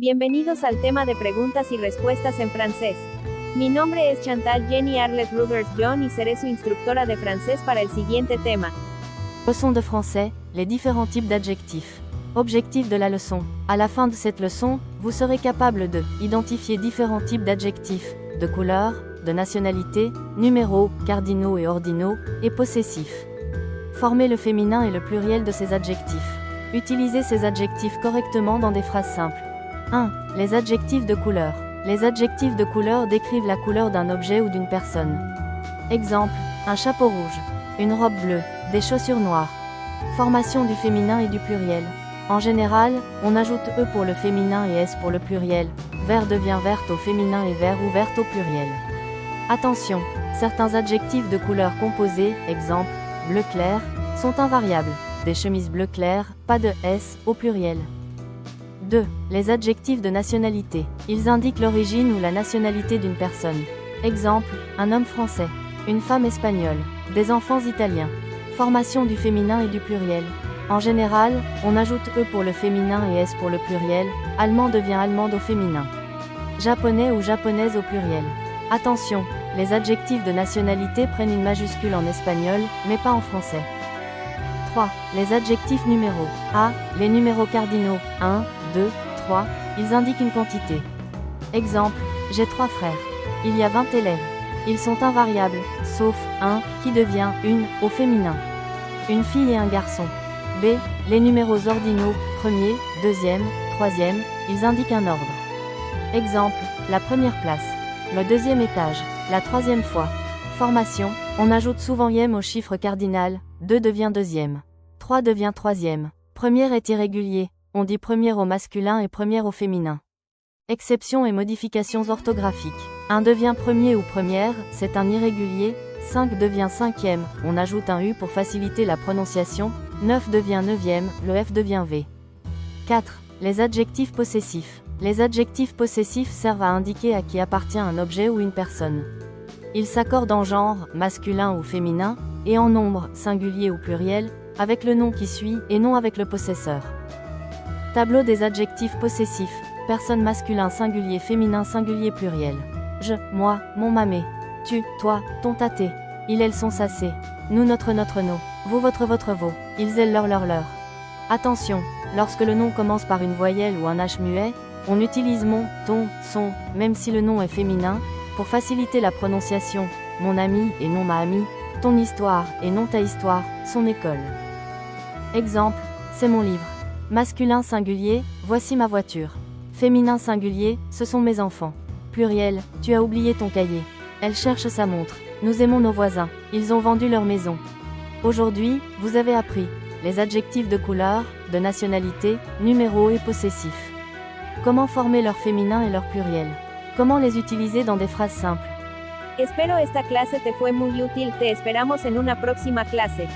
Bienvenidos al tema de preguntas y respuestas en francés. Mi nombre es Chantal Jenny Arlette Rubers-John y seré su instructora de francés para el siguiente tema. Leçon de français, les différents types d'adjectifs. Objectif de la leçon. À la fin de cette leçon, vous serez capable de identifier différents types d'adjectifs, de couleurs, de nationalités, numéros, cardinaux et ordinaux, et possessifs. Formez le féminin et le pluriel de ces adjectifs. Utilisez ces adjectifs correctement dans des phrases simples. 1. Les adjectifs de couleur. Les adjectifs de couleur décrivent la couleur d'un objet ou d'une personne. Exemple, un chapeau rouge, une robe bleue, des chaussures noires. Formation du féminin et du pluriel. En général, on ajoute E pour le féminin et S pour le pluriel. Vert devient verte au féminin et vert ou verte au pluriel. Attention, certains adjectifs de couleur composée, exemple, bleu clair, sont invariables. Des chemises bleu clair, pas de S au pluriel. 2. Les adjectifs de nationalité. Ils indiquent l'origine ou la nationalité d'une personne. Exemple, un homme français, une femme espagnole, des enfants italiens. Formation du féminin et du pluriel. En général, on ajoute E pour le féminin et S pour le pluriel. Allemand devient allemande au féminin. Japonais ou japonaise au pluriel. Attention, les adjectifs de nationalité prennent une majuscule en espagnol, mais pas en français. 3. Les adjectifs numéros. A. Les numéros cardinaux, 1, 2, 3, ils indiquent une quantité. Exemple, j'ai 3 frères. Il y a 20 élèves. Ils sont invariables, sauf 1, qui devient une, au féminin. Une fille et un garçon. B. Les numéros ordinaux, premier, deuxième, troisième, ils indiquent un ordre. Exemple, la première place. Le deuxième étage. La troisième fois. Formation, on ajoute souvent ième au chiffre cardinal, 2 devient deuxième. 3 devient troisième. Premier est irrégulier, on dit première au masculin et première au féminin. Exceptions et modifications orthographiques. 1 devient premier ou première, c'est un irrégulier. 5 devient cinquième, on ajoute un U pour faciliter la prononciation. 9 devient neuvième, le F devient V. 4. Les adjectifs possessifs. Les adjectifs possessifs servent à indiquer à qui appartient un objet ou une personne. Ils s'accordent en genre, masculin ou féminin, et en nombre, singulier ou pluriel, avec le nom qui suit, et non avec le possesseur. Tableau des adjectifs possessifs. Personne masculin singulier féminin singulier pluriel. Je, moi, mon mamé. Tu, toi, ton tâté. Il, elles sont sassés. Nous, notre, nos. Vous, votre, vos. Ils, elles, leur. Attention, lorsque le nom commence par une voyelle ou un H muet, on utilise mon, ton, son, même si le nom est féminin, pour faciliter la prononciation. Mon ami et non ma amie. Ton histoire et non ta histoire, son école. Exemple, c'est mon livre. Masculin singulier, voici ma voiture. Féminin singulier, ce sont mes enfants. Pluriel, tu as oublié ton cahier. Elle cherche sa montre. Nous aimons nos voisins. Ils ont vendu leur maison. Aujourd'hui, vous avez appris les adjectifs de couleur, de nationalité, numéros et possessifs. Comment former leur féminin et leur pluriel. Comment les utiliser dans des phrases simples. Espero esta clase te fue muy útil, te esperamos en una próxima clase.